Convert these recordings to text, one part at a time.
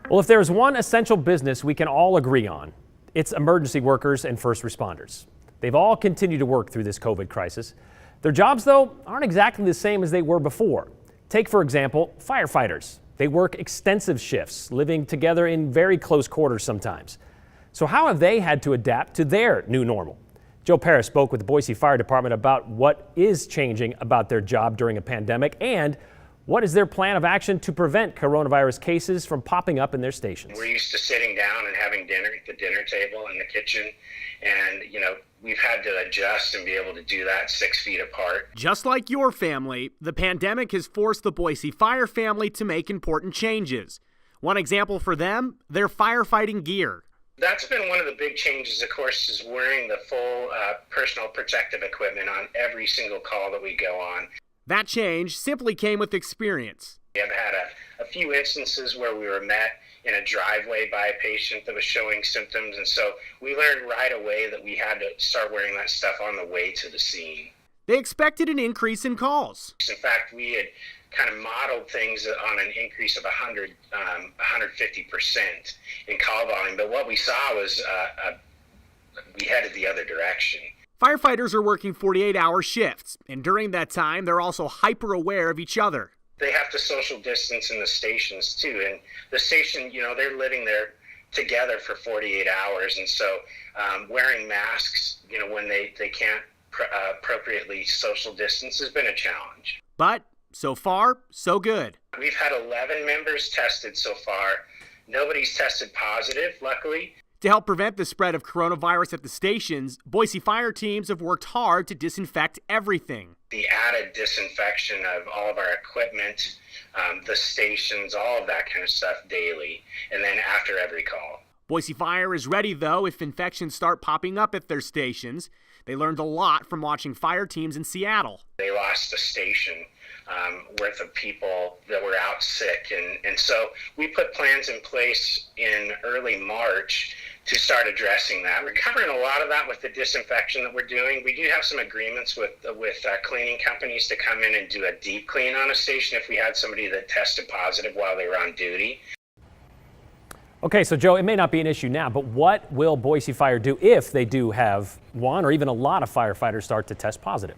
Well, if there's one essential business we can all agree on, it's emergency workers and first responders. They've all continued to work through this COVID crisis. Their jobs, though, aren't exactly the same as they were before. Take, for example, firefighters. They work extensive shifts, living together in very close quarters sometimes. So how have they had to adapt to their new normal? Joe Paris spoke with the Boise Fire Department about what is changing about their job during a pandemic and what is their plan of action to prevent coronavirus cases from popping up in their stations. We're used to sitting down and having dinner at the dinner table in the kitchen. And, we've had to adjust and be able to do that 6 feet apart. Just like your family, the pandemic has forced the Boise Fire family to make important changes. One example for them, their firefighting gear. That's been one of the big changes, of course, is wearing the full personal protective equipment on every single call that we go on. That change simply came with experience. We have had a few instances where we were met in a driveway by a patient that was showing symptoms, and so we learned right away that we had to start wearing that stuff on the way to the scene. They expected an increase in calls. In fact, we had kind of modeled things on an increase of 150% in call volume, but what we saw was we headed the other direction. Firefighters are working 48-hour shifts, and during that time, they're also hyper aware of each other. They have to social distance in the stations too, and the station, they're living there together for 48 hours, and so wearing masks, when they can't appropriately social distance has been a challenge. But so far, so good. We've had 11 members tested so far. Nobody's tested positive, luckily. To help prevent the spread of coronavirus at the stations, Boise Fire teams have worked hard to disinfect everything. The added disinfection of all of our equipment, the stations, all of that kind of stuff daily, and then after every call. Boise Fire is ready, though, if infections start popping up at their stations. They learned a lot from watching fire teams in Seattle. They lost a station worth of people that were out sick, and so we put plans in place in early March to start addressing that. We're covering a lot of that with the disinfection that we're doing. We do have some agreements with cleaning companies to come in and do a deep clean on a station if we had somebody that tested positive while they were on duty. Okay, so Joe, it may not be an issue now, but what will Boise Fire do if they do have one or even a lot of firefighters start to test positive?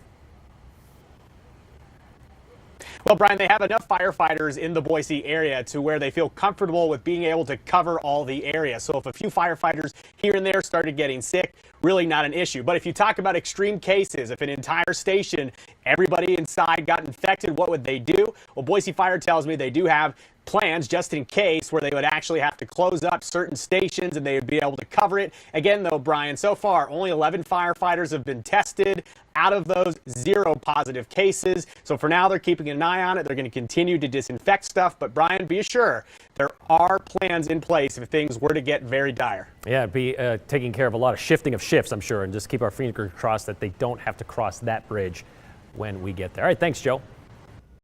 Well, Brian, they have enough firefighters in the Boise area to where they feel comfortable with being able to cover all the area. So if a few firefighters here and there started getting sick, really not an issue. But if you talk about extreme cases, if an entire station, everybody inside got infected, what would they do? Well, Boise Fire tells me they do have plans just in case where they would actually have to close up certain stations and they would be able to cover it. Again, though, Brian, so far only 11 firefighters have been tested. Out of those, 0 positive cases. So for now, they're keeping an eye on it. They're going to continue to disinfect stuff. But Brian, be assured, there are plans in place if things were to get very dire. Yeah, it'd be taking care of a lot of shifting of shifts, I'm sure, and just keep our fingers crossed that they don't have to cross that bridge when we get there. All right, thanks, Joe.